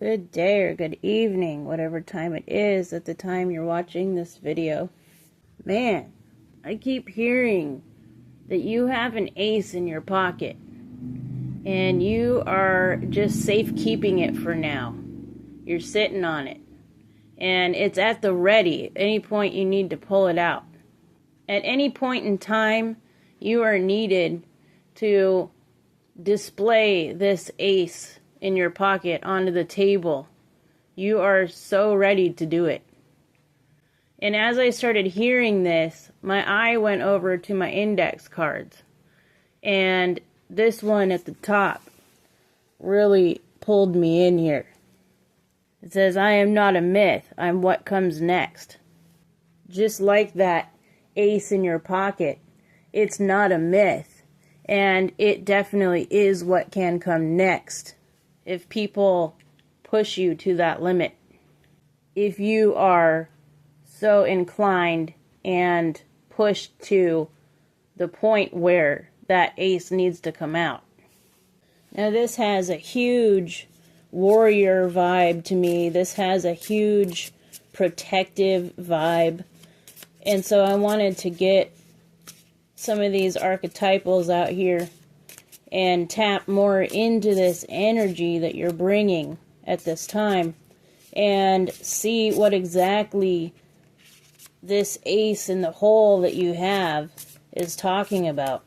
Good day or good evening, whatever time it is at the time you're watching this video. Man, I keep hearing that you have an ace in your pocket and you are just safekeeping it for now. You're sitting on it and it's at the ready. At any point you need to pull it out. At any point in time, you are needed to display this ace in your pocket onto the table. You are so ready to do it. And as I started hearing this, my eye went over to my index cards. And this one at the top really pulled me in here. It says, I am not a myth, I'm what comes next. Just like that ace in your pocket, it's not a myth. And it definitely is what can come next if people push you to that limit. If you are so inclined and pushed to the point where that ace needs to come out. Now this has a huge warrior vibe to me. This has a huge protective vibe. And so I wanted to get some of these archetypals out here and tap more into this energy that you're bringing at this time and see what exactly this ace in the hole that you have is talking about.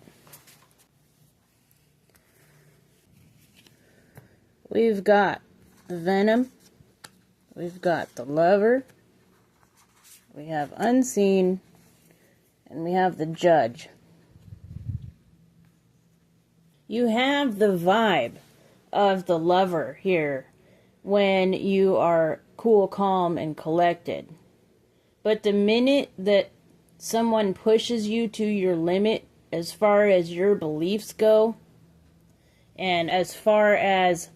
We've got the Venom, we've got the Lover, we have Unseen, and we have the Judge. You have the vibe of the Lover here when you are cool, calm, and collected. But the minute that someone pushes you to your limit as far as your beliefs go, and as far as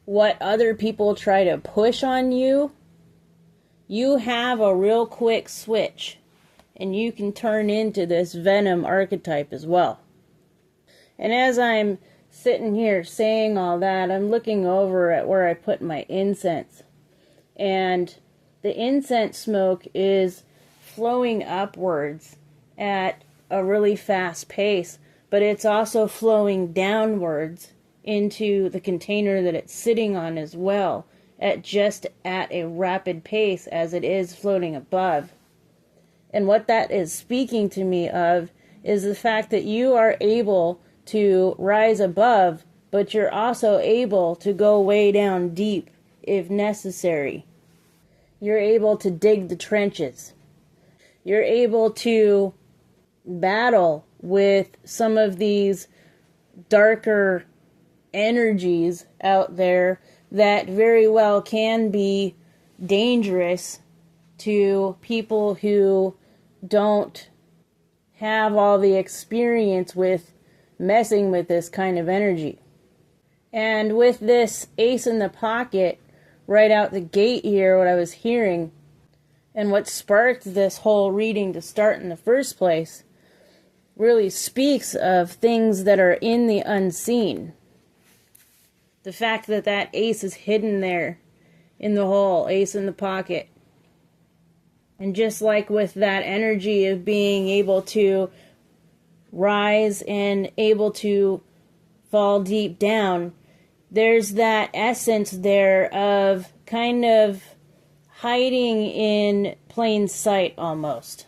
what other people try to push on you, you have a real quick switch. And you can turn into this Venom archetype as well. And as I'm sitting here saying all that, I'm looking over at where I put my incense. And the incense smoke is flowing upwards at a really fast pace, but it's also flowing downwards into the container that it's sitting on as well, at a rapid pace as it is floating above. And what that is speaking to me of is the fact that you are able to rise above, but you're also able to go way down deep if necessary. You're able to dig the trenches. You're able to battle with some of these darker energies out there that very well can be dangerous to people who don't have all the experience with messing with this kind of energy. And with this ace in the pocket right out the gate here, what I was hearing and what sparked this whole reading to start in the first place really speaks of things that are in the unseen. The fact that that ace is hidden there in the hole, ace in the pocket. And just like with that energy of being able to rise and able to fall deep down, there's that essence there of kind of hiding in plain sight almost.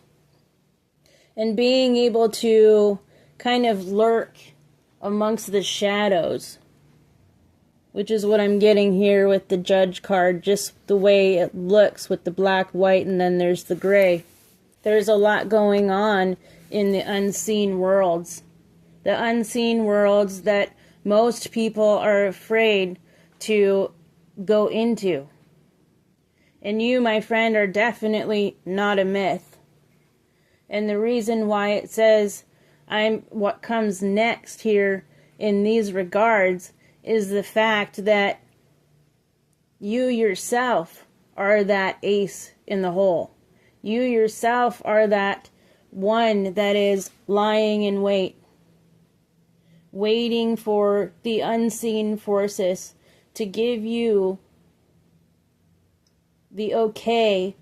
And being able to kind of lurk amongst the shadows, which is what I'm getting here with the Judge card, just the way it looks with the black, white, and then there's the gray. There's a lot going on in the unseen worlds. The unseen worlds that most people are afraid to go into. And you, my friend, are definitely not a myth. And the reason why it says I'm what comes next here in these regards is the fact that you yourself are that ace in the hole. You yourself are that one that is lying in wait, waiting for the unseen forces to give you the okay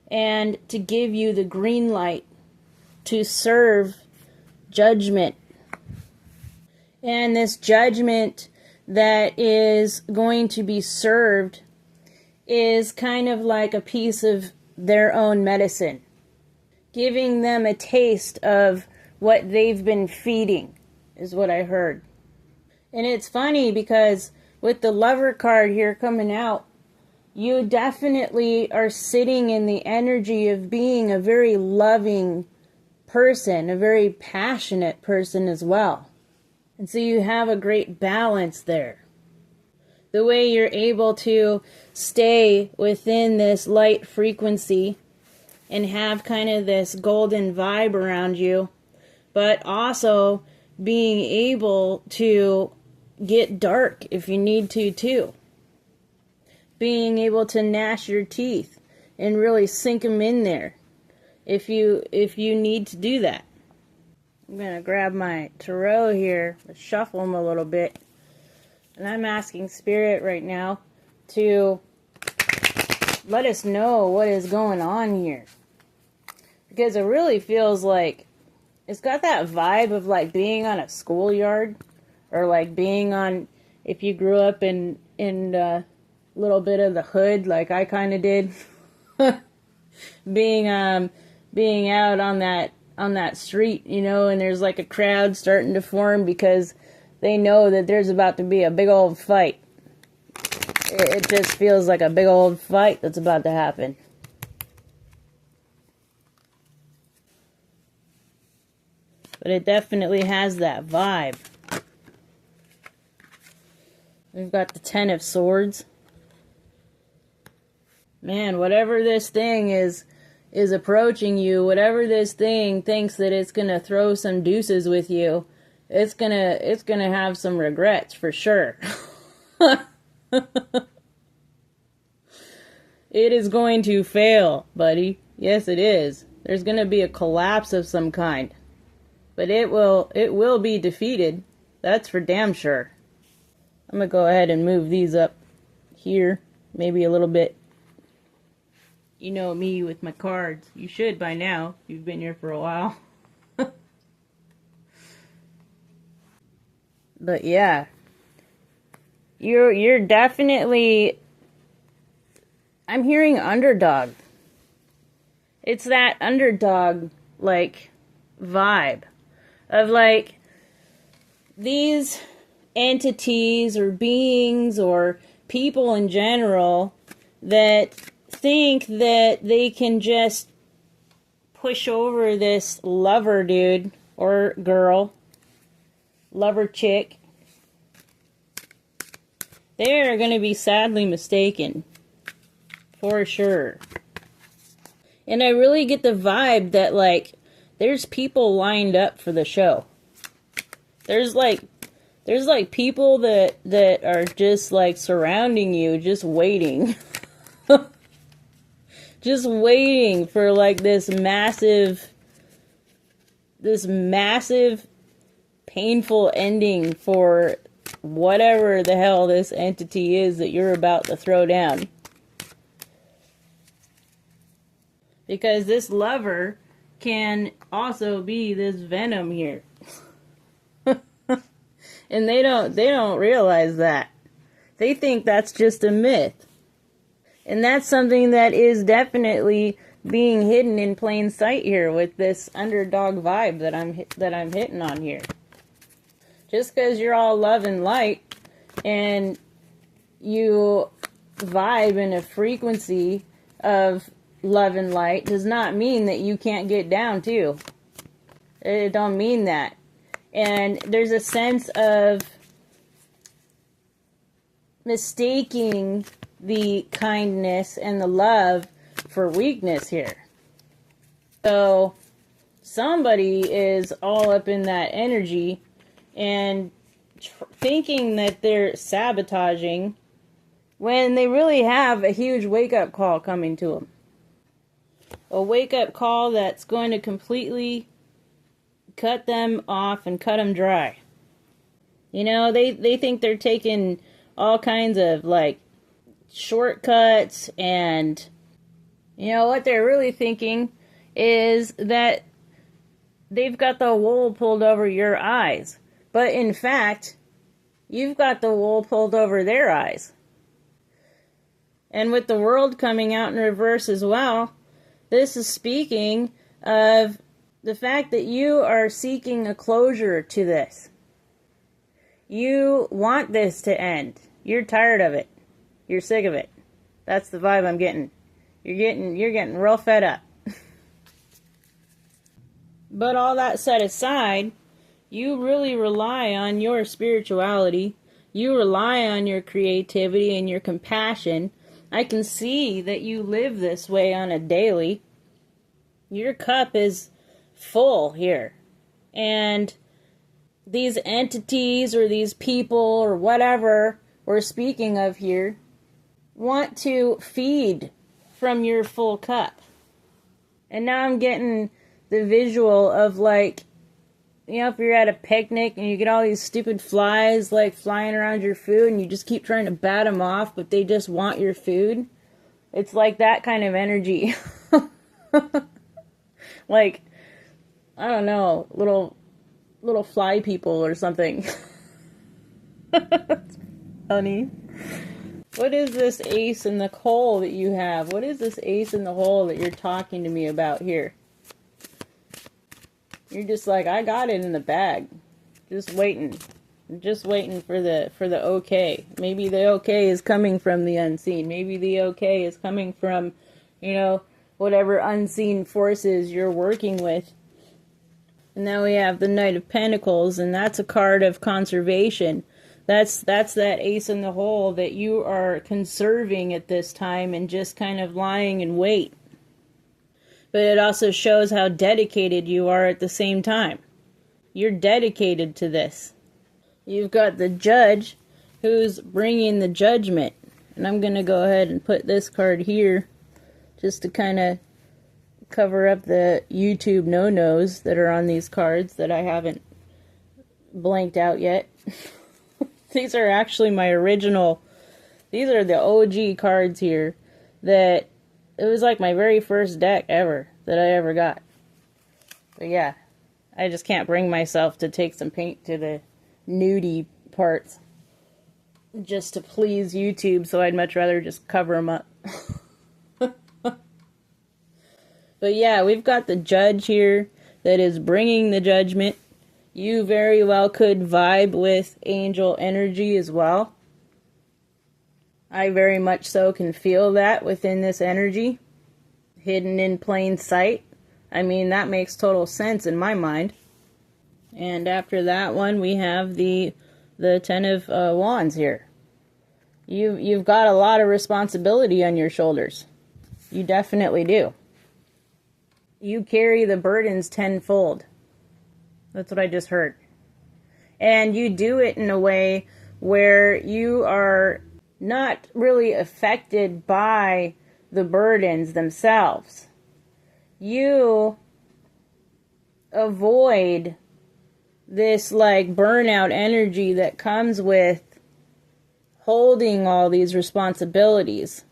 and to give you the green light to serve judgment. And this judgment that is going to be served is kind of like a piece of their own medicine, giving them a taste of what they've been feeding, is what I heard. And it's funny because with the Lover card here coming out, you definitely are sitting in the energy of being a very loving person, a very passionate person as well. And so you have a great balance there. The way you're able to stay within this light frequency and have kind of this golden vibe around you, but also being able to get dark if you need to too. Being able to gnash your teeth and really sink them in there if you need to do that. I'm going to grab my tarot here, shuffle them a little bit, and I'm asking Spirit right now to let us know what is going on here. Because it really feels like it's got that vibe of like being on a schoolyard, or like being on, if you grew up in little bit of the hood like I kind of did, being out on that street, you know, and there's like a crowd starting to form because they know that there's about to be a big old fight. It just feels like a big old fight that's about to happen. But it definitely has that vibe. We've got the Ten of Swords. Man, whatever this thing is approaching you, whatever this thing thinks that it's gonna throw some deuces with you, it's gonna have some regrets for sure. It is going to fail, buddy. Yes, it is. There's gonna be a collapse of some kind. But it will be defeated. That's for damn sure. I'm gonna go ahead and move these up here, maybe a little bit. You know me with my cards. You should by now. You've been here for a while. But yeah, you're definitely. I'm hearing underdog. It's that underdog like vibe of like these entities or beings or people in general that think that they can just push over this lover dude or girl, lover chick. They're going to be sadly mistaken, for sure. And I really get the vibe that like there's people lined up for the show. There's like people that are just like surrounding you, just waiting. Just waiting for like this massive painful ending for whatever the hell this entity is that you're about to throw down. Because this lover can also be this venom here. And they don't realize that. They think that's just a myth. And that's something that is definitely being hidden in plain sight here with this underdog vibe that I'm hitting on here. Just because you're all love and light and you vibe in a frequency of love and light does not mean that you can't get down too. It don't mean that. And there's a sense of mistaking the kindness and the love for weakness here. So somebody is all up in that energy and thinking that they're sabotaging when they really have a huge wake-up call coming to them. A wake-up call that's going to completely cut them off and cut them dry. You know, they think they're taking all kinds of like shortcuts, and you know what they're really thinking is that they've got the wool pulled over your eyes. But in fact, you've got the wool pulled over their eyes. And with the world coming out in reverse as well, this is speaking of the fact that you are seeking a closure to this. You want this to end. You're tired of it. You're sick of it. That's the vibe I'm getting. You're getting real fed up. But all that set aside, you really rely on your spirituality. You rely on your creativity and your compassion. I can see that you live this way on a daily. Your cup is full here. And these entities or these people or whatever we're speaking of here want to feed from your full cup. And now I'm getting the visual of like, you know, if you're at a picnic and you get all these stupid flies like flying around your food and you just keep trying to bat them off, but they just want your food. It's like that kind of energy. Like, I don't know, little fly people or something. Funny. What is this ace in the hole that you have? What is this ace in the hole that you're talking to me about here? You're just like, I got it in the bag. Just waiting. Just waiting for the okay. Maybe the okay is coming from the unseen. Maybe the okay is coming from, you know, whatever unseen forces you're working with. And now we have the Knight of Pentacles, and that's a card of conservation. That's that ace in the hole that you are conserving at this time and just kind of lying in wait. But it also shows how dedicated you are at the same time. You're dedicated to this. You've got the Judge who's bringing the judgment. And I'm going to go ahead and put this card here just to kind of cover up the YouTube no-nos that are on these cards that I haven't blanked out yet. These are actually my original, these are the OG cards here that, it was like my very first deck ever that I ever got. But yeah, I just can't bring myself to take some paint to the nudie parts just to please YouTube, so I'd much rather just cover them up. But yeah, we've got the Judge here that is bringing the judgment. You very well could vibe with angel energy as well. I very much so can feel that within this energy. Hidden in plain sight. I mean, that makes total sense in my mind. And after that one, we have the Ten of Wands here. You've got a lot of responsibility on your shoulders. You definitely do. You carry the burdens tenfold. That's what I just heard. And you do it in a way where you are not really affected by the burdens themselves. You avoid this like burnout energy that comes with holding all these responsibilities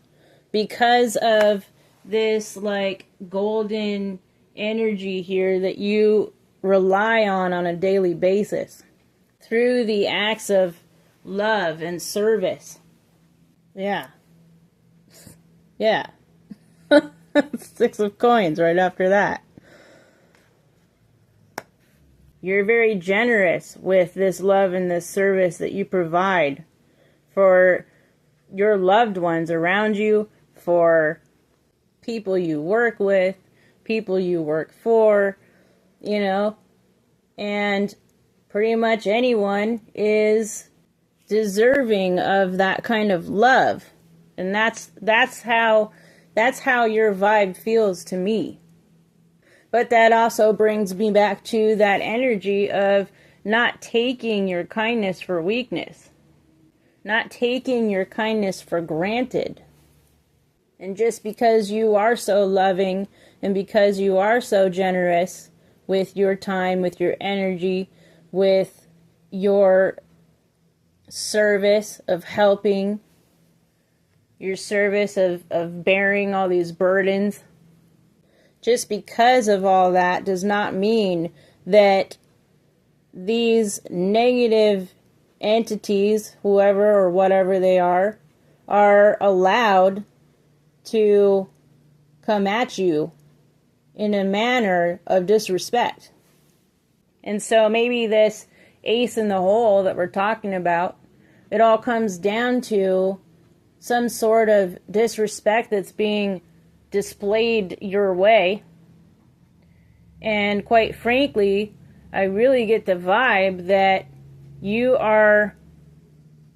because of this like golden energy here that you rely on a daily basis through the acts of love and service. Yeah. Yeah. 6 of coins right after that. You're very generous with this love and this service that you provide for your loved ones around you, for people you work with, people you work for, you know, and pretty much anyone is deserving of that kind of love. And that's how your vibe feels to me. But that also brings me back to that energy of not taking your kindness for weakness. Not taking your kindness for granted. And just because you are so loving and because you are so generous with your time, with your energy, with your service of helping, your service of bearing all these burdens. Just because of all that does not mean that these negative entities, whoever or whatever they are allowed to come at you in a manner of disrespect. And so maybe this ace in the hole that we're talking about, it all comes down to some sort of disrespect that's being displayed your way. And quite frankly, I really get the vibe that you are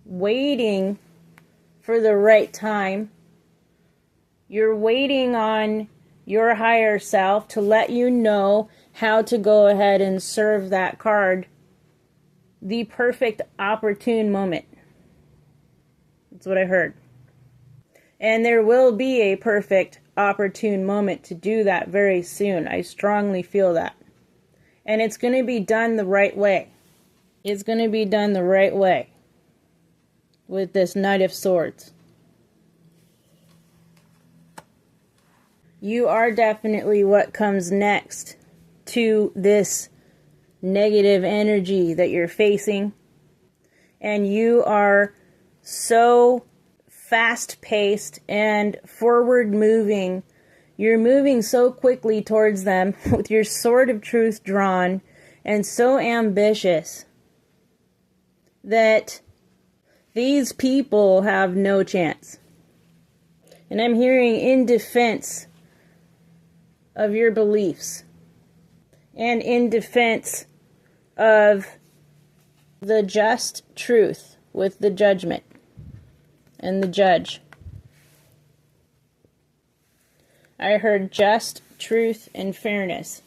waiting for the right time. You're waiting on your higher self to let you know how to go ahead and serve that card the perfect opportune moment. That's what I heard. And there will be a perfect opportune moment to do that very soon. I strongly feel that. And it's going to be done the right way. It's going to be done the right way with this Knight of Swords. You are definitely what comes next to this negative energy that you're facing. And you are so fast-paced and forward-moving. You're moving so quickly towards them with your sword of truth drawn and so ambitious that these people have no chance. And I'm hearing in defense of your beliefs and in defense of the just truth with the judgment and the judge. I heard just, truth, and fairness.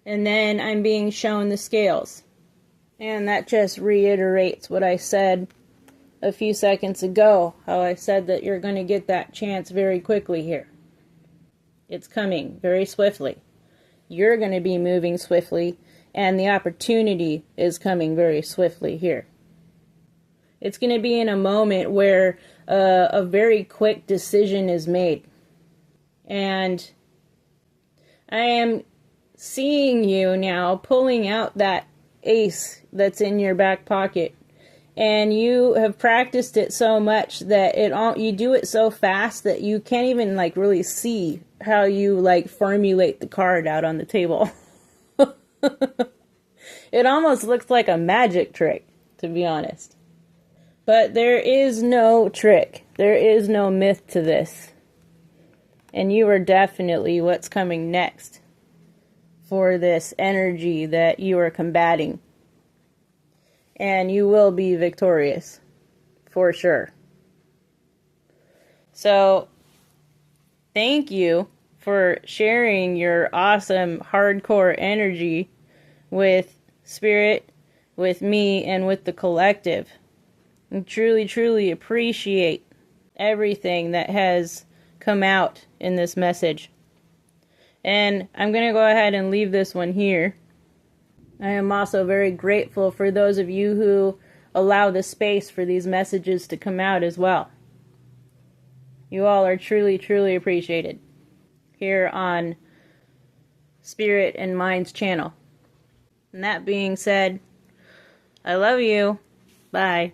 And then I'm being shown the scales. And that just reiterates what I said a few seconds ago, how I said that you're going to get that chance very quickly here. It's coming very swiftly. You're going to be moving swiftly, and the opportunity is coming very swiftly here. It's going to be in a moment where a very quick decision is made. And I am seeing you now pulling out that ace that's in your back pocket. And you have practiced it so much that you do it so fast that you can't even really see how you formulate the card out on the table. It almost looks like a magic trick, to be honest. But there is no trick. There is no myth to this. And you are definitely what's coming next for this energy that you are combating. And you will be victorious, for sure. So, thank you for sharing your awesome hardcore energy with Spirit, with me, and with the collective. I truly, truly appreciate everything that has come out in this message. And I'm going to go ahead and leave this one here. I am also very grateful for those of you who allow the space for these messages to come out as well. You all are truly, truly appreciated here on Spirit and Mind's channel. And that being said, I love you. Bye.